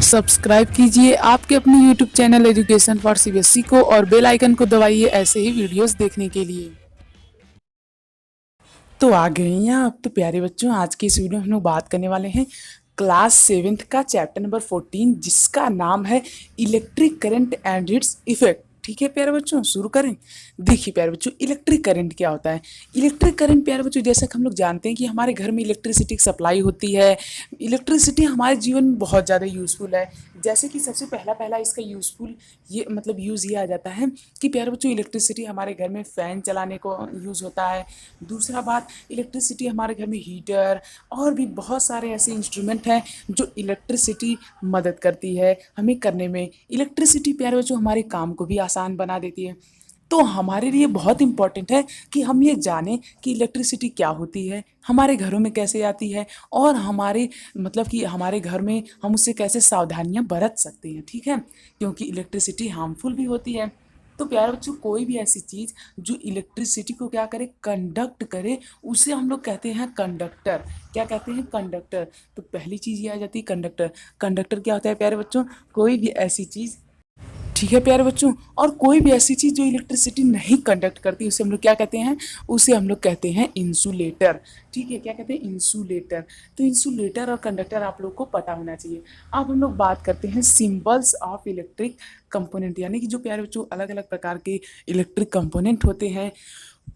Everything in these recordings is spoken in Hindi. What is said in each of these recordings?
सब्सक्राइब कीजिए आपके अपने YouTube channel education for CBSE को और बेल आइकन को दबाइए ऐसे ही वीडियोस देखने के लिए। तो आ गए हैं आप तो प्यारे बच्चों, आज की इस वीडियो में हम लोग बात करने वाले हैं क्लास 7th का चैप्टर नंबर 14 जिसका नाम है electric current and its effect. ठीक है प्यारे बच्चों, शुरू करें। देखिए प्यारे बच्चों, इलेक्ट्रिक करंट क्या होता है। इलेक्ट्रिक करंट प्यारे बच्चों, जैसा कि हम लोग जानते हैं कि हमारे घर में इलेक्ट्रिसिटी की सप्लाई होती है। इलेक्ट्रिसिटी हमारे जीवन में बहुत ज़्यादा यूज़फुल है। जैसे कि सबसे पहला पहला इसका यूज़फुल ये मतलब यूज़ ये आ जाता है कि प्यारे बच्चों, इलेक्ट्रिसिटी हमारे घर में फ़ैन चलाने को यूज़ होता है। दूसरा बात, इलेक्ट्रिसिटी हमारे घर में हीटर और भी बहुत सारे ऐसे इंस्ट्रूमेंट हैं जो इलेक्ट्रिसिटी मदद करती है हमें करने में। इलेक्ट्रिसिटी प्यारे बच्चों हमारे काम को भी आसान बना देती है। तो हमारे लिए बहुत इम्पॉर्टेंट है कि हम ये जानें कि इलेक्ट्रिसिटी क्या होती है, हमारे घरों में कैसे आती है और हमारे मतलब कि हमारे घर में हम उससे कैसे सावधानियां बरत सकते हैं। ठीक है, क्योंकि इलेक्ट्रिसिटी हार्मफुल भी होती है। तो प्यारे बच्चों, कोई भी ऐसी चीज़ जो इलेक्ट्रिसिटी को क्या करे, कंडक्ट करे, उसे हम लोग कहते हैं कंडक्टर। क्या कहते हैं, कंडक्टर। तो पहली चीज़ ये आ जाती है कंडक्टर। कंडक्टर क्या होता है प्यारे बच्चों, कोई भी ऐसी चीज़, ठीक है प्यारे बच्चों, और कोई भी ऐसी चीज़ जो इलेक्ट्रिसिटी नहीं कंडक्ट करती उसे हम लोग क्या कहते हैं, उसे हम लोग कहते हैं इंसुलेटर। ठीक है, क्या कहते हैं, इंसुलेटर। तो इंसुलेटर और कंडक्टर आप लोग को पता होना चाहिए। अब हम लोग बात करते हैं सिंबल्स ऑफ इलेक्ट्रिक कंपोनेंट, यानी कि जो प्यारे बच्चों अलग अलग प्रकार के इलेक्ट्रिक कंपोनेंट होते हैं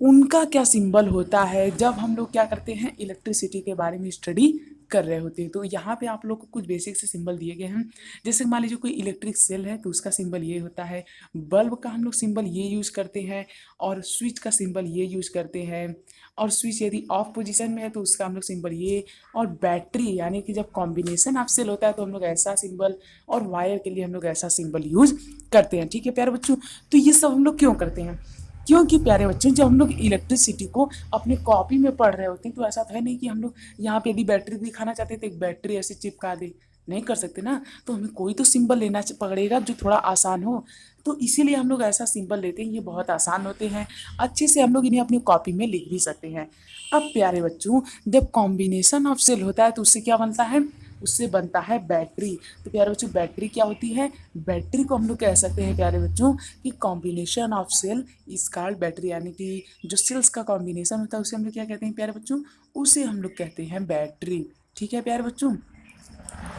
उनका क्या सिंबल होता है जब हम लोग क्या करते हैं, इलेक्ट्रिसिटी के बारे में स्टडी कर रहे होते हैं। तो यहाँ पे आप लोग को कुछ बेसिक से सिंबल दिए गए हैं। जैसे मान लीजिए कोई इलेक्ट्रिक सेल है तो उसका सिंबल ये होता है। बल्ब का हम लोग सिंबल ये यूज़ करते हैं और स्विच का सिंबल ये यूज़ करते हैं। और स्विच यदि ऑफ पोजीशन में है तो उसका हम लोग सिंबल ये। और बैटरी यानी कि जब कॉम्बिनेशन ऑफ सेल होता है तो हम लोग ऐसा सिंबल, और वायर के लिए हम लोग ऐसा सिंबल यूज़ करते हैं। ठीक है प्यारे बच्चों, तो ये सब हम लोग क्यों करते हैं, क्योंकि प्यारे बच्चों जब हम लोग इलेक्ट्रिसिटी को अपने कॉपी में पढ़ रहे होते हैं तो ऐसा तो है नहीं कि हम लोग यहाँ पे यदि बैटरी दिखाना चाहते हैं तो एक बैटरी ऐसे चिपका दे, नहीं कर सकते ना। तो हमें कोई तो सिंबल लेना पड़ेगा जो थोड़ा आसान हो। तो इसीलिए हम लोग ऐसा सिंबल लेते हैं, ये बहुत आसान होते हैं, अच्छे से हम लोग इन्हें अपनी कॉपी में लिख भी सकते हैं। अब प्यारे बच्चों, जब कॉम्बिनेशन ऑफ सेल होता है तो उससे क्या बनता है, उससे बनता है बैटरी। तो प्यारे बच्चों, बैटरी क्या होती है, बैटरी को हम लोग कह सकते हैं प्यारे बच्चों कि combination of cell is called battery, यानी कि जो सेल्स का कॉम्बिनेशन होता है उसे हम लोग क्या कहते हैं प्यारे बच्चों, उसे हम लोग कहते हैं बैटरी। ठीक है प्यारे बच्चों,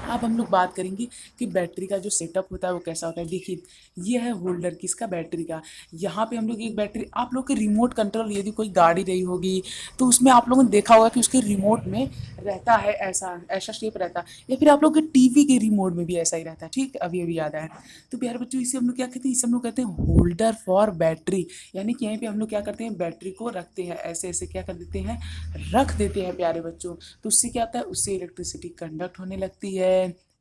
अब हम लोग बात करेंगे कि बैटरी का जो सेटअप होता है वो कैसा होता है। देखिए, ये है होल्डर किसका, बैटरी का। यहाँ पे हम लोग एक बैटरी, आप लोग के रिमोट कंट्रोल यदि कोई गाड़ी रही होगी तो उसमें आप लोगों ने देखा होगा कि उसके रिमोट में रहता है ऐसा ऐसा शेप रहता है, या फिर आप लोग के टीवी के रिमोट में भी ऐसा ही रहता है। ठीक, अभी अभी याद आया। तो प्यारे बच्चों, इसे हम लोग क्या कहते हैं, इसे हम लोग कहते हैं होल्डर फॉर बैटरी। यानी कि यहीं पे हम लोग क्या करते हैं, बैटरी को रखते हैं, ऐसे ऐसे क्या कर देते हैं, रख देते हैं प्यारे बच्चों। तो उससे क्या होता है, उससे इलेक्ट्रिसिटी कंडक्ट होने लगती है।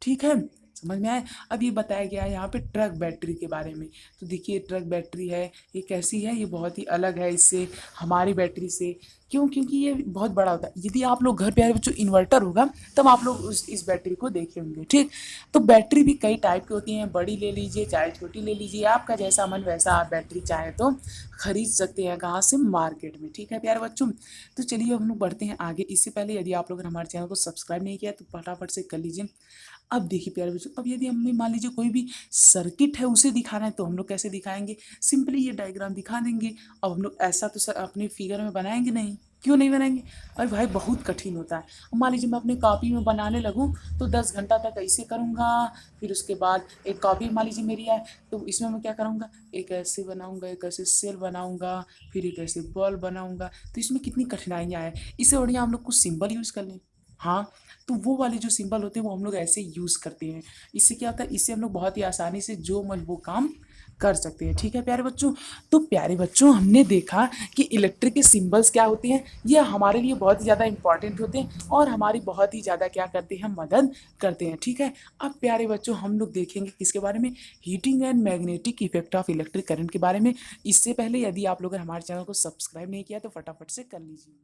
ठीक है, समझ में आया। अब ये बताया गया है यहाँ पे ट्रक बैटरी के बारे में। तो देखिए, ट्रक बैटरी है, ये कैसी है, ये बहुत ही अलग है इससे, हमारी बैटरी से। क्यों, क्योंकि ये बहुत बड़ा होता है। यदि आप लोग घर प्यारे बच्चों इन्वर्टर होगा तब आप लोग इस बैटरी को देखे होंगे। ठीक, तो बैटरी भी कई टाइप की होती हैं, बड़ी ले लीजिए चाहे छोटी ले लीजिए, आपका जैसा मन वैसा आप बैटरी चाहे तो खरीद सकते हैं। कहाँ से, मार्केट में। ठीक है प्यारे बच्चों, तो चलिए हम लोग बढ़ते हैं आगे। इससे पहले यदि आप लोग ने हमारे चैनल को सब्सक्राइब नहीं किया तो फटाफट से कर लीजिए। अब देखिए प्यारे बच्चों, अब यदि हमें मान लीजिए कोई भी सर्किट है उसे दिखाना है तो हम लोग कैसे दिखाएंगे, सिंपली ये डायग्राम दिखा देंगे। अब हम लोग ऐसा तो सर अपने फिगर में बनाएंगे नहीं, क्यों नहीं बनाएंगे, अरे भाई बहुत कठिन होता है। अब मान लीजिए मैं अपनी कॉपी में बनाने लगूँ तो 10 घंटा तक ऐसे करूँगा, फिर उसके बाद एक कॉपी मान लीजिए मेरी है तो इसमें मैं क्या करूँगा, एक ऐसे बनाऊँगा, एक ऐसे सेल बनाऊँगा, फिर एक ऐसे बॉल बनाऊँगा। तो इसमें कितनी कठिनाइयाँ हैं, इससे बढ़िया हम लोग कुछ सिंबल यूज़ कर लें। हाँ, तो वो वाले जो सिंबल होते हैं वो हम लोग ऐसे यूज़ करते हैं। इससे क्या होता है, इससे हम लोग बहुत ही आसानी से जो मन वो काम कर सकते हैं। ठीक है प्यारे बच्चों, तो प्यारे बच्चों हमने देखा कि इलेक्ट्रिक के सिंबल्स क्या होते हैं, ये हमारे लिए बहुत ही ज़्यादा इंपॉर्टेंट होते हैं और हमारी बहुत ही ज़्यादा क्या करते हैं, मदद करते हैं। ठीक है, अब प्यारे बच्चों हम लोग देखेंगे किसके बारे में, heating and magnetic effect of electric current के बारे में। इससे पहले यदि आप लोग हमारे चैनल को सब्सक्राइब नहीं किया तो फटाफट से कर लीजिए।